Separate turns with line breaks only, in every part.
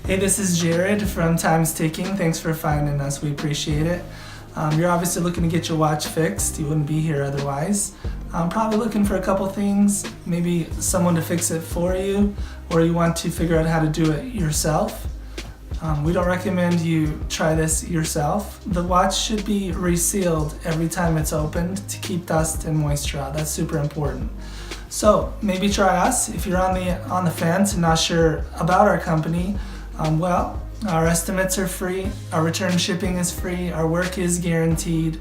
Hey, this is Jared from Time's Ticking. Thanks for finding us. We appreciate it. You're obviously looking to get your watch fixed. You wouldn't be here otherwise. Probably looking for a couple things, maybe someone to fix it for you, or you want to figure out how to do it yourself. We don't recommend you try this yourself. The watch should be resealed every time it's opened to keep dust and moisture out. That's super important. So maybe try us. If you're on the fence and not sure about our company, our estimates are free, our return shipping is free, our work is guaranteed.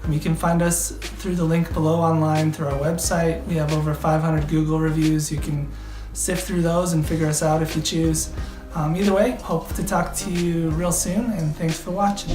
You can find us through the link below online through our website. We have over 500 Google reviews. You can sift through those and figure us out if you choose. Either way, hope to talk to you real soon, and thanks for watching.